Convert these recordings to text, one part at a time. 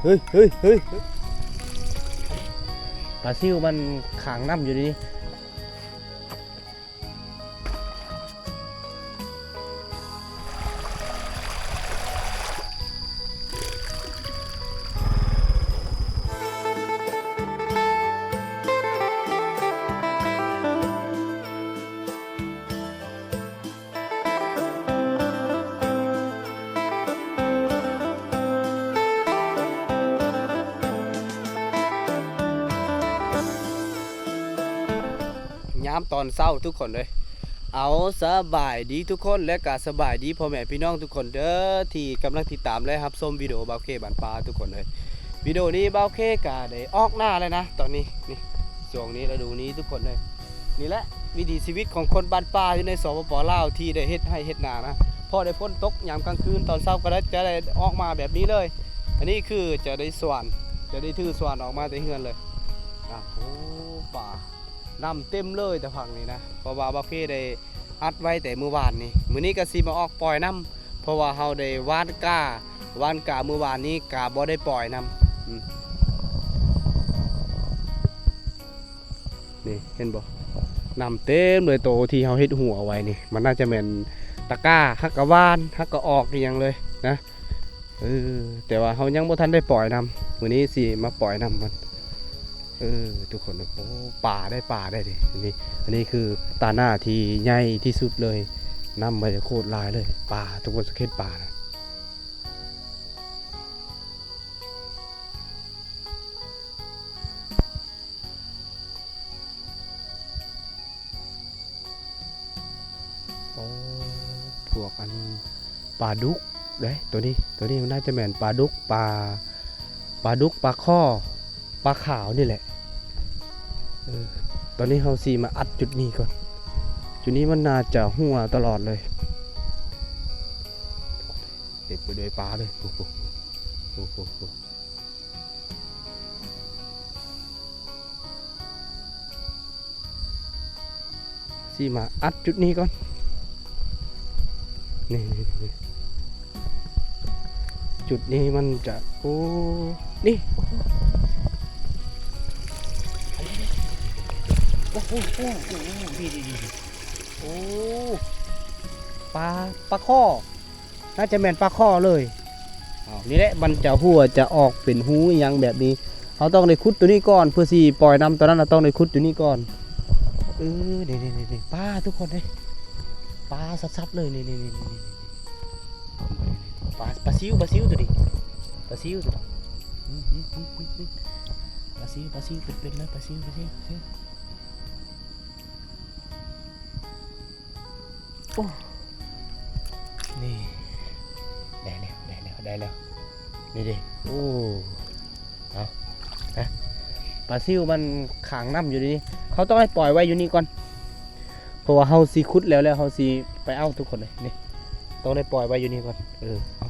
เฮ้ยเฮ้ยเฮ้ยปลาซิวมันขางน้ำอยู่นี่ยามตอนเช้าทุกคนเลยเอาสบายดีทุกคนและก็สบายดีพ่อแม่พี่น้องทุกคนเด้อที่กำลังติดตามและรับชมวิดีโอบ่าวเคบ้านปลาทุกคนเลยวิดีโอนี้บ่าวเคก็ได้ออกหน้าเลยนะตอนนี้นี่ช่วงนี้ฤดูนี้ทุกคนเลยนี่แหละวิถีชีวิตของคนบ้านป่าอยู่ในสปป.ลาวที่ได้เฮ็ดให้เฮ็ดนานะพอได้ฝนตกยามกลางคืนตอนเช้าก็จะได้ออกมาแบบนี้เลยอันนี้คือจะได้สวนจะได้ถือสวนออกมาแต่เฮือนเลยโอ้ป่าน้ำเต็มเลยแต่ฝั่งนี้นะเพราะว่าบ่าวเคได้อัดไว้แต่มื้อวานนี้มื้อนี้ก็สิมาออกปล่อยน้ำเพราะว่าเฮาได้ว่านกามื้อวานนี้กาบ่ได้ปล่อยน้ำนี่เห็นบ่น้ำเต็มเลยโตที่เฮาเฮ็ดหัวเอาไว้นี่มันน่าจะเป็นตะกร้าฮักกะว่านฮักกะออกอีหยังเลยนะแต่ว่าเฮายังบ่ทันได้ปล่อยน้ำมื้อนี้สิมาปล่อยน้ำมันทุกคนโอ้ป่าได้ดิอันนี้คือตาหน้าที่ใหญ่ที่สุดเลยน้ำมันจะโคตรลายเลยป่าทุกคนสังเกตป่านะโอ้พวกอันปลาดุกเด้ตัวนี้มันน่าจะเหมือนปลาดุกปลาข้อปลาขาวนี่แหละตอนนี้เราซีมาอัดจุดนี้ก่อนจุดนี้มันน่าจะหัวตลอดเลยเต็มไปด้วยปลาเลยโอ้โหซีมาอัดจุดนี้ก่อนนี่จุดนี้มันจะโอ้นี่โอ้ดีโอ้ปลาข้อน่าจะแม่นปลาข้อเลยนี่แหละมันจะหัวจะออกเป็นหูอย่างแบบนี้เราต้องได้ขุดตัวนี้ก่อนเพื่อสิปล่อยน้ำตอนนั้นเราต้องได้ขุดตัวนี้ก่อนนี่ปลาทุกคนเลยปลาซับๆเลยนี่ปลาซิวตัวนี้ปลาซิวเป็นเลยปลาซิวโอ้นี่ได้แล้วนี่ดิโอ้เอาปลาซิวมันขางน้ำอยู่นี่เขาต้องให้ปล่อยไว้อยู่นี่ก่อนเพราะว่าเฮาซีคุดแล้วเฮาซีไปเอาทุกคนเลยนี่ต้องได้ปล่อยไว้อยู่นี่ก่อนเอา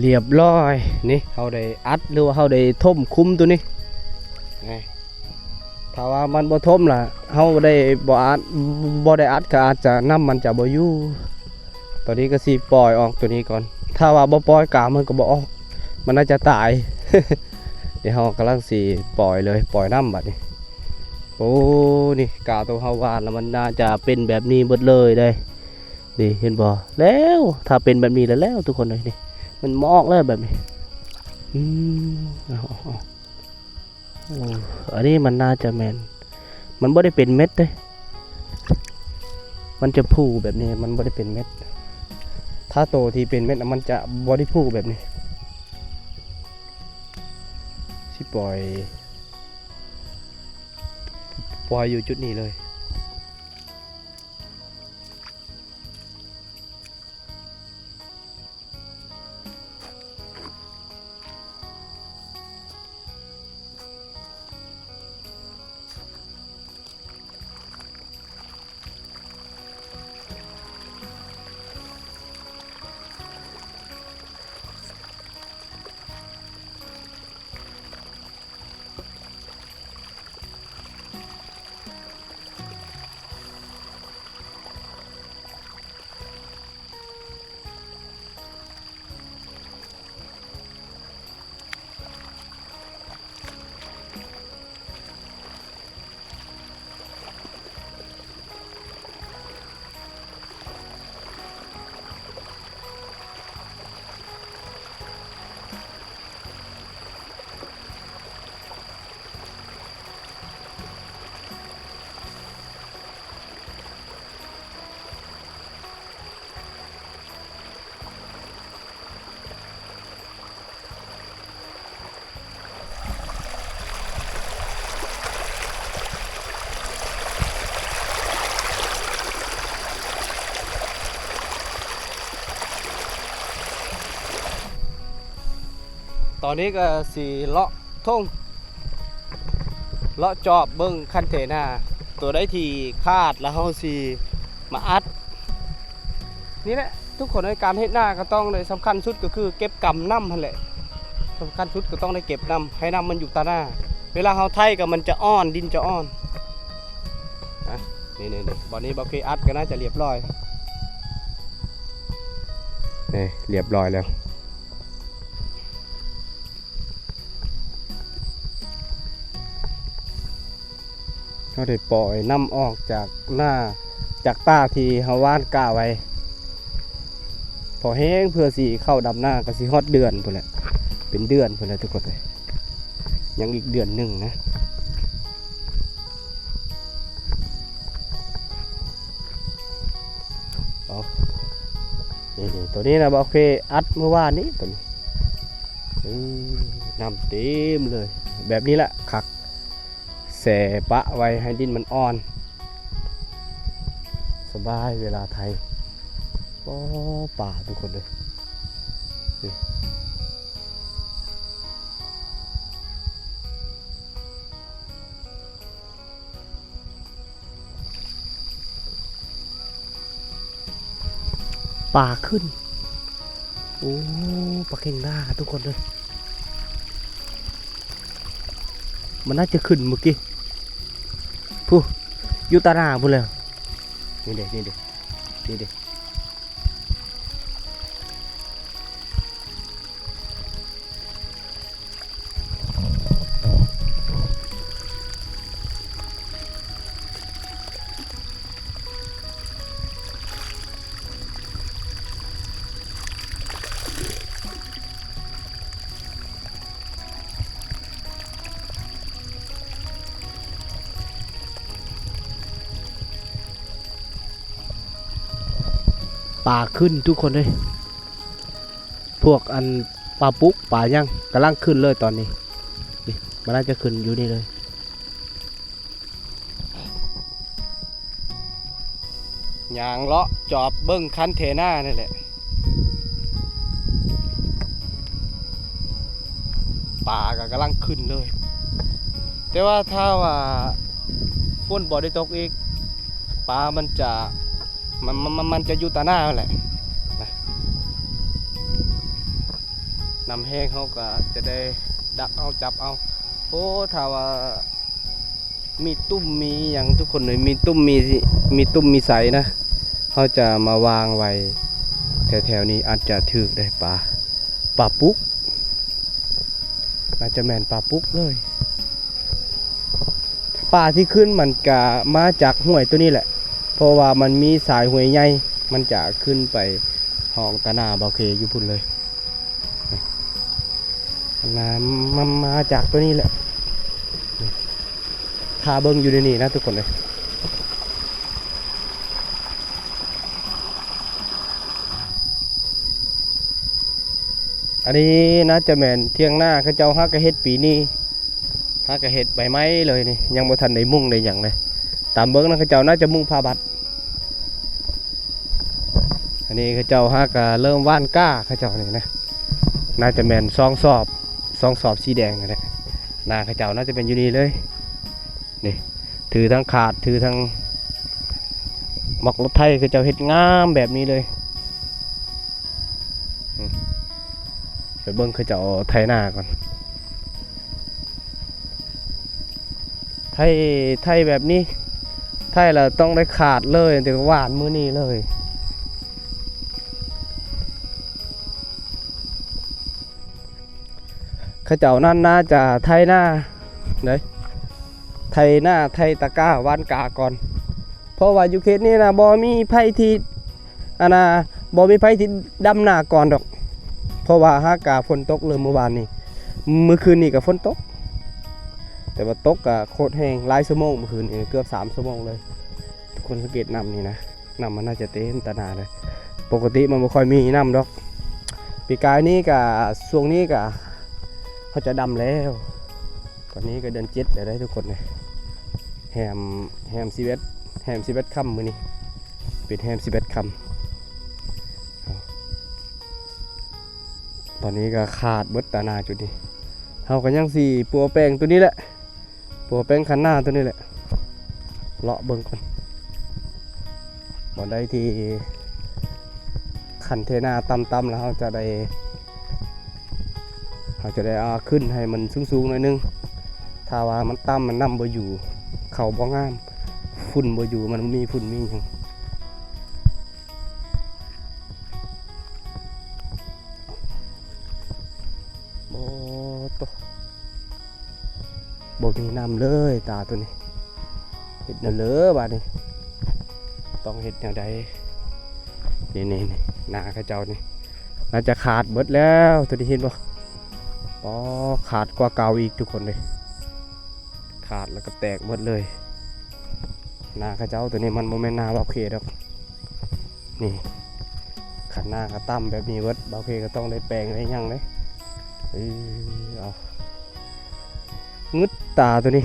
เรียบร้อยนี่เขาได้อัดหรือว่าเขาได้ท่มคุ้มตัวนี้ถ้าว่ามันบ่ท่มล่ะเขาได้บ่ได้อัดก็อาจจะน้ำมันจะบ่อยู่ตอนนี้ก็สิปล่อยออกตัวนี้ก่อนถ้าว่าบ่ปล่อยกามันก็บ่ออกมันน่าจะตาย เดี๋ยวเขากำลังสิปล่อยเลยปล่อยน้ำบัดนี้โอ้นี่กาตัวเฮาวานแล้วมันน่าจะเป็นแบบนี้หมดเลยได้นี่เห็นบ่แล้วถ้าเป็นแบบนี้แล้วทุกคนเลยนี่มันมอกเลยแบบนี้อันนี้มันน่าจะแมนมันไม่ได้เป็นเม็ดเลย มันจะพูแบบนี้มันบ่ได้เป็นเม็ดถ้าโตที่เป็นเม็ดมันจะบ่ได้พูแบบนี้สิปล่อยอยู่จุดนี้เลยตอนนี้ก็สีเลาะทุ่งเลาะจอบเบิ้งคันเทน่าตัวได้ทีคาดแล้วเฮาสีมาอัดนี่แหละทุกคนในการเฮ็ดหน้าก็ต้องเลยสำคัญสุดก็คือเก็บกำน้ำนั่นแหละสำคัญสุดก็ต้องได้เก็บน้ำให้น้ำมันอยู่ตาหน้าเวลาเฮาไถก็มันจะอ่อนดินจะอ่อนนะนี่บอนนี้บ่เคยอัดก็น่าจะเรียบร้อยนี่เรียบร้อยแล้วเราได้ปล่อยน้ำออกจากหน้าจากป้าที่เฮาว่านก้าไว้พอแห้งเพื่อสีเข้าดำหน้าก็สิฮอดเดือนพุ่นแหละเป็นเดือนพุ่นแหละทุกคนเลยยังอีกเดือนหนึ่งนะเอานี่ตัวนี้นะโอเคอัดเมื่อวานนี้ตัวนี้น้ำเต็มเลยแบบนี้แหละคักแส่ปะไว้ให้ดินมันอ่อนสบายเวลาไทยก็ป่าทุกคนเลยป่าขึ้นโอ้ปลาเข่งหน้าทุกคนเลยมันน่าจะขึ้นเมื่อกี้พูอยู่ตาหน้าพูดเลยนี่เด็กป่าขึ้นทุกคนเลยพวกอันปลาปุ๊กป่าย่างกำลังขึ้นเลยตอนนี้นี่มันน่าจะขึ้นอยู่นี่เลยยางเลาะจอบเบิ้งคันเทน่านี่แหละป่าก็กำลังขึ้นเลยแต่ว่าถ้าว่าฝนบ่ได้ตกอีกปลามันจะอยู่ตาหน้าแหละนะนำแห้งเขาก็จะได้ดักเอาจับเอาโอ้ถ้าว่ามีตุ้มมีอย่างทุกคนเลยมีตุ้มมีใสนะเขาจะมาวางไว้แถวนี้อาจจะถือได้ปลาปุ๊กอาจจะแม่นปลาปุ๊กเลยปลาที่ขึ้นมันก็มาจากห้วยตัวนี้แหละเพราะว่ามันมีสายห้วยใหญ่มันจะขึ้นไปห้องตาหน้าเบาเคอยู่พุ่นเลยน้ำมันมาจากตัวนี้แหละทาเบิ้งอยู่ในนี่นะทุกคนเลย อันนี้น่าจะแม่นเที่ยงหน้าเขาเจ้าฮักกะเฮ็ดปีนี้ฮักกะเฮ็ดใบไม้เลยนี่ยังบ่ทันได้มุ่งได้หยังเลยตามเบิ่งนะเขาเจ้าน่าจะมุ่งผ้าบัดอันนี้เขาเจ้าฮักกะเริ่มว่านก้าเขาเจ้านี่นะน่าจะแม่น2 สอบสีแดงนั่นแหละหน้าเขาเจ้าน่าจะเป็นอยู่นี่เลยนี่ถือทั้งขาดถือทั้งหมอกรถไทยเขาเจ้าเฮ็ดงามแบบนี้เลยไปเบิ่งเขาเจ้าไถนาก่อนไทยแบบนี้ไทยเราต้องได้ขาดเลยแต่หวานมื้อนี้เลยเขาเจ้านั่นน่าจะไทยหน้าเด้ไทยหน้าไทยตะกร้าว่านกาก่อนเพราะว่าอยู่เขตนี้นะบ่มีไผที่บ่มีไผที่ดำหน้าก่อนดอกเพราะว่าหากาฝนตกเลยเมื่อวานนี้เมื่อคืนนี้ก็ฝนตกแต่ว่าตกก็โคตรแห้งหลายชั่วโมงเมื่อคืนนี้เกือบ3 ชั่วโมงเลยทุกคนสังเกตน้ำนี่นะน้ำมันน่าจะเต็มตาหนาเลยปกติมันไม่ค่อยมีน้ำดอกปีกายนี้กับช่วงนี้ก็เขาจะดำแล้วตอนนี้ก็เดือน7แล้วได้ทุกคนเลยแฮม11ค่ำมื้อนี้ปิดแฮม11ค่ำตอนนี้ก็ขาดเบิดตาหนาจุดนี้เขาก็ยังสี่ปัวแป้งตัวนี้แหละปัวแป้งคันหน้าตัวนี้แหละเลาะเบิ่งก่อนบ่ได้ที่คันเทนาต่ำๆแล้วเขาจะได้เอาขึ้นให้มันสูงๆหน่อยนึงถ้าว่ามันต่ำมันนำบ่อยู่เขาบ่งามฝุ่นบ่อยู่มันมีฝุ่นมีหยังบ่มีน้ำเลยตาตัวนี้เห็ดเนเลือบาดนี้ต้องเห็ดอย่างใดนี่หน้าข้าเจ้านี่น่าจะขาดเบิดแล้วตัวนี้เห็นบ่อ๋อขาดกว่าเก่าอีกทุกคนเลยขาดแล้วก็แตกหมดเลยหน้าข้าเจ้าตัวนี้มันโมเมนต์หน้าเบาเคดอกนี่ขันหน้าก็ตั้มแบบนี้เบิดเบาเคก็ต้องได้แปลงได้ยังเลยเอางึดตาตัวนี้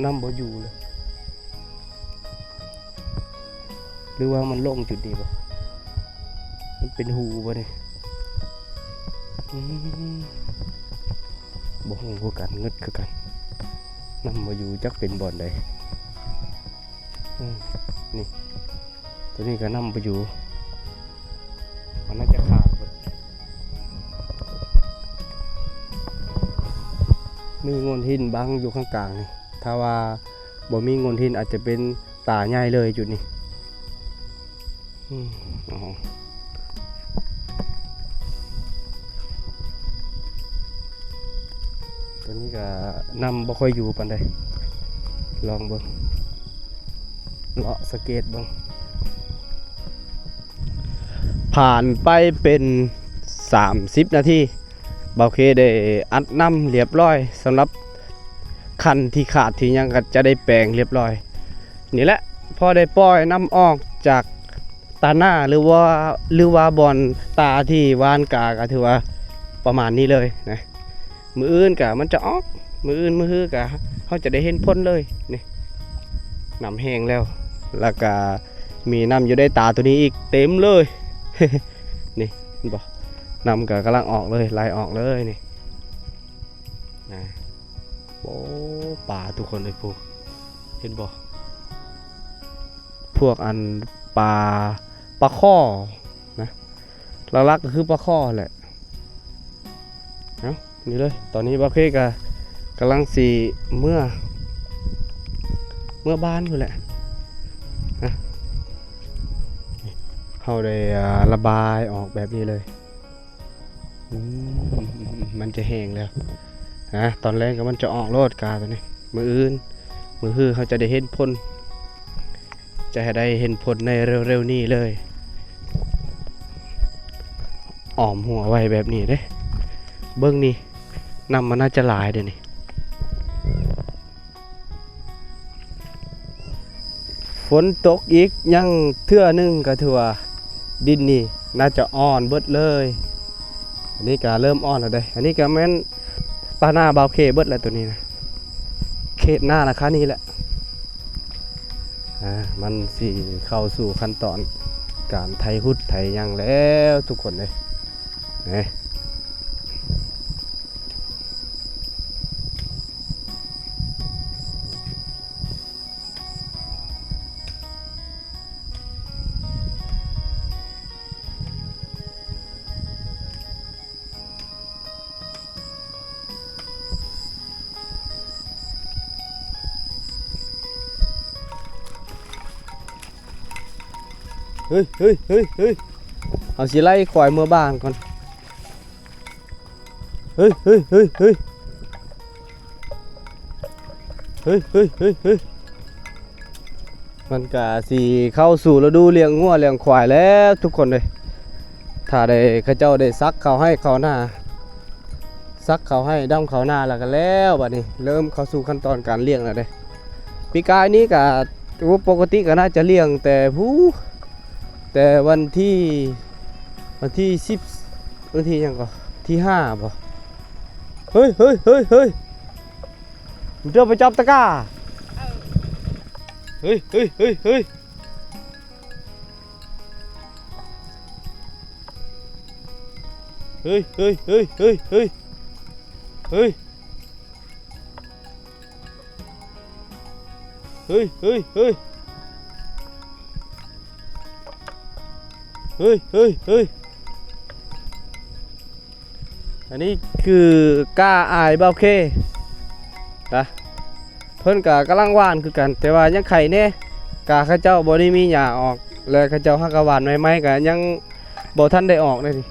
น้ำบ่อยู่เลยหรือว่ามันลงจุดนี้ป่ะมันเป็นหูป่ะเนี่ยบ่ฮู้คือกันงึดคือกันน้ำบ่อยู่จักเป็นบ่อนใดนี่ตัวนี้ก็น้ำบ่อยู่มันน่าจะขาดมีงนหินบังอยู่ข้างกลางนี่ถ้าว่าบ่มีงนหินอาจจะเป็นตาใหญ่เลยจุดนี้ตัวนี้ก็นำบ่ค่อยอยู่ปานใดลองเบิ่งเลาะสเก็ตเบิ่งผ่านไปเป็น30 นาทีเบาเคได้อัดน้ำเรียบร้อยสำหรับคันที่ขาดที่ยังก็จะได้แปลงเรียบร้อยนี่แหละพอได้ปล่อยน้ำออกจากตาหน้าหรือว่าบอนตาที่วานกาก็ถือว่าประมาณนี้เลยนะมืออื่นกะมันจะออกมืออื่นมือฮื้อกะเขาจะได้เห็นพ้นเลยนี่น้ำแห้งแล้วก็มีน้ำอยู่ได้ตาตัวนี้อีกเต็มเลย นี่เห็นบ่น้ำก็กำลังออกเลยไหลออกเลยนี่นะโอ้ป่าทุกคนเลยพวกเห็นบ่พวกอันปลาข้อนะหลักๆก็คือปลาข้อแหละนี่เลยตอนนี้บาเคกำลังสีเมื่อบ้านอยู่แหละนะเขาได้ระบายออกแบบนี้เลยมันจะแห้งแล้วนะตอนแรกก็มันจะออกโลดกาตัวนี้มืออื่นมือฮื้อเขาจะได้เห็นผลจะได้เห็นผลในเร็วๆนี้เลยอ้อมหัวไว้แบบนี้เด้เบิ้งนี่นำมันน่าจะหลายเดี๋ยวนี้ฝนตกอีกยังเทื่อนึงก็ถือว่าดินนี่น่าจะอ่อนเบิดเลย อันนี้ก็เริ่มอ่อนแล้วเด้อันนี้ก็แม่นปลาหน้าบาวเคเบิดแล้วตัวนี้นะเขตหน้าราคานี้แหละมันสิเข้าสู่ขั้นตอนการไถหุดไถหยังแล้วทุกคนเลยนี่เฮ้ยเฮ้ยเฮ้ยเฮ้ยเอาสิไล่ควายเมื่อบ้านก่อนเฮ้ยเฮ้ยเฮ้ยเฮ้ยเฮ้ยเฮ้ยเฮ้ยเฮ้ยมันก็สิเข้าสู่ฤดูเลี้ยงงัวเลี้ยงควายแล้วทุกคนเลยถ้าได้เขาเจ้าได้ซักเขาให้เขาหน้าซักเขาให้ดำเขาหน้าแล้วก็แล้วบัดนี้เริ่มเข้าสู่ขั้นตอนการเลี้ยงแล้วเด้ปีกายนี้ก็ปกติก็น่าจะเลี้ยงแต่วันที่10วันที่ยังก็ที่5บ่เฮ้ยเฮ้ยเฮ้ยเฮ้ยเดี๋ยวไปจับตะกร้าเฮ้ยเฮ้ยเฮ้ยเฮ้ยเฮ้ยเฮ้ยเฮ้ยเฮ้ยเฮ้ยเฮ้ยเฮ้ยเฮ้ยเฮ้ยเฮ้ยเฮ้ยเฮ้ยอันนี้คือกล้าอายเบาเคนะเพิ่นกำลังหว่านคือกันแต่ว่ายังไข่แน่กาข้าเจ้าบ่ได้มีหญ้าออกแล้วข้าเจ้าฮักกะหว่านไม้ๆก็ยังบ่ทันได้ออกเลยนี่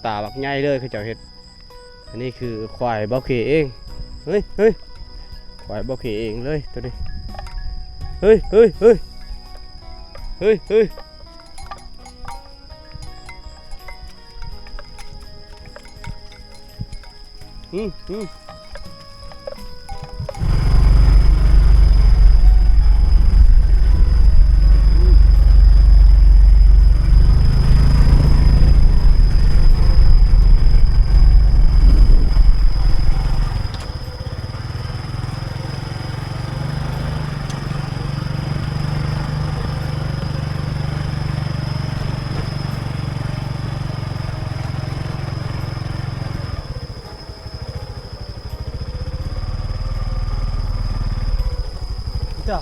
ตาบักใหญ่เลยข้าเจ้าเฮ็ดอันนี้คือควายเบาเคเองเฮ้ยเฮ้ยควายเบาเคเองเลยตัวนี้เฮ้ยเฮ้ยเฮ้ยเฮ้ยเฮ้ยอืมจ้า